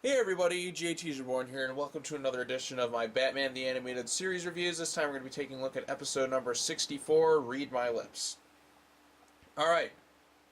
Hey everybody, JTISREBORN here, and welcome to another edition of my Batman the Animated Series reviews. This time we're going to be taking a look at episode number 64, Read My Lips. Alright,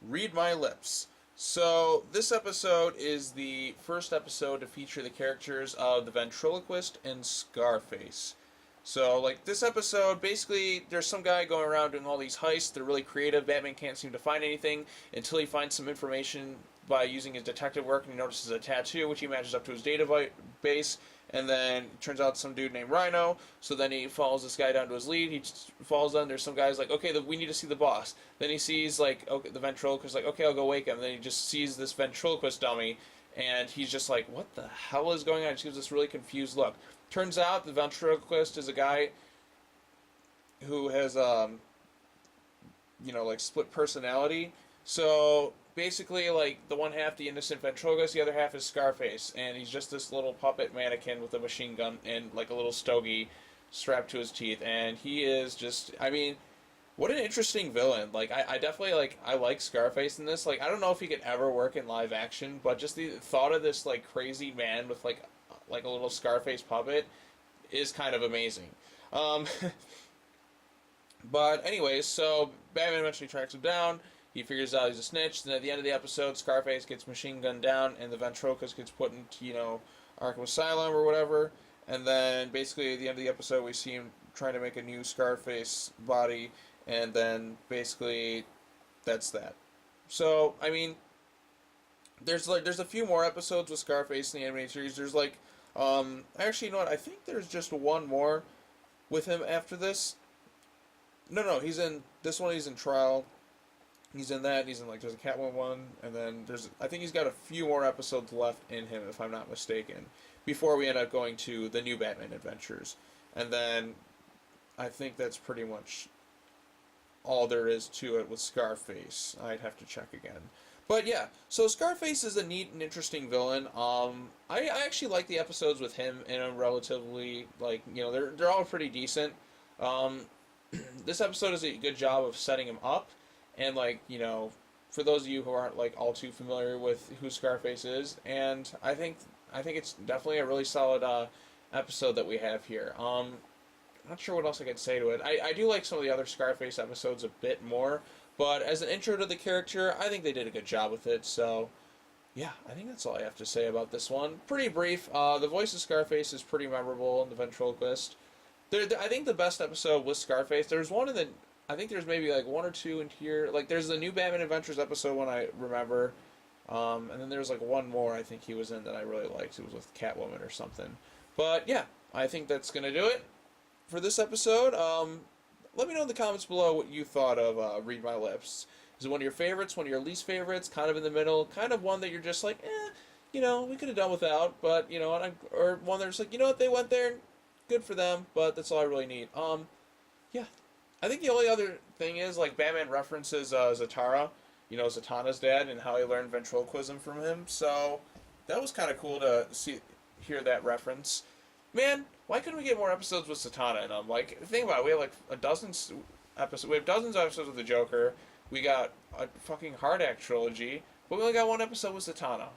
Read My Lips. So, this episode is the first episode to feature the characters of the Ventriloquist and Scarface. So, this episode, basically, there's some guy going around doing all these heists. They're really creative. Batman can't seem to find anything until he finds some information by using his detective work, and he notices a tattoo, which he matches up to his database, and then it turns out some dude named Rhino. So then he follows this guy down to his lead. He falls down. There's some guys like, okay, we need to see the boss. Then he sees, okay, the ventriloquist, okay, I'll go wake him. Then he just sees this ventriloquist dummy, and he's just like, what the hell is going on? He just gives this really confused look. Turns out the ventriloquist is a guy who has, split personality. So basically, the one half, the innocent ventriloquist, the other half is Scarface, and he's just this little puppet mannequin with a machine gun and a little stogie strapped to his teeth, and he is just, what an interesting villain. I definitely, I like Scarface in this. I don't know if he could ever work in live action, but just the thought of this, crazy man with, a little Scarface puppet is kind of amazing. But anyways, so Batman eventually tracks him down. He figures out he's a snitch. Then at the end of the episode, Scarface gets machine gunned down, and the ventriloquist gets put into, Arkham Asylum or whatever. And then basically at the end of the episode, we see him trying to make a new Scarface body, and then basically that's that. So there's a few more episodes with Scarface in the animated series. There's actually, you know what? I think there's just one more with him after this. No, he's in this one. He's in trial. He's in that. He's in there's a Catwoman one, and then I think he's got a few more episodes left in him, if I'm not mistaken, before we end up going to the new Batman adventures, and then I think that's pretty much all there is to it with Scarface. I'd have to check again. But yeah, so Scarface is a neat and interesting villain. I actually like the episodes with him in a relatively, they're all pretty decent. This episode does a good job of setting him up, and for those of you who aren't all too familiar with who Scarface is, and I think it's definitely a really solid episode that we have here. I'm not sure what else I could say to it. I do like some of the other Scarface episodes a bit more, but as an intro to the character, I think they did a good job with it. So yeah, I think that's all I have to say about this one. Pretty brief. The voice of Scarface is pretty memorable in the ventriloquist. I think the best episode was Scarface. There's one in the... I think there's maybe one or two in here. There's the new Batman Adventures episode one I remember. And then there's one more I think he was in that I really liked. It was with Catwoman or something. But yeah, I think that's going to do it for this episode. Let me know in the comments below what you thought of Read My Lips. Is it one of your favorites, one of your least favorites, kind of in the middle, kind of one that you're just we could have done without, but, or one that's they went there, good for them, but that's all I really need. Yeah. I think the only other thing is, Batman references Zatara, Zatanna's dad, and how he learned ventriloquism from him, so that was kind of cool to hear that reference. Man, why couldn't we get more episodes with Zatanna in them? Think about it, we have a dozen episodes, we have dozens of episodes with the Joker, we got a fucking Hard Act trilogy, but we only got one episode with Zatanna.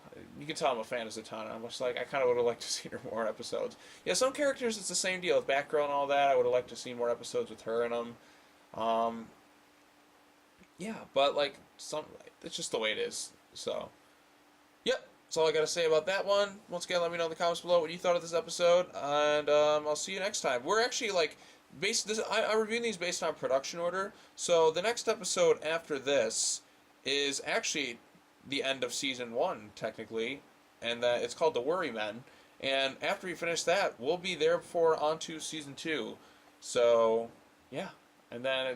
You can tell I'm a fan of Zatanna. I'm just I kind of would have liked to see her more episodes. Yeah, some characters it's the same deal with Batgirl and all that. I would have liked to see more episodes with her in them. Yeah, but it's just the way it is. So, yep, that's all I gotta say about that one. Once again, let me know in the comments below what you thought of this episode, and I'll see you next time. We're actually I'm reviewing these based on production order. So the next episode after this is actually the end of season 1, technically, and it's called The Worry Men. And after we finish that, we'll be therefore on to season 2. So yeah, and then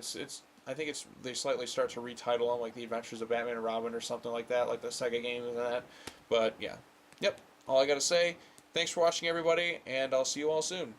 I think they slightly start to retitle them The Adventures of Batman and Robin or something like that, like the Sega game and that. But yeah, yep, all I gotta say. Thanks for watching, everybody, and I'll see you all soon.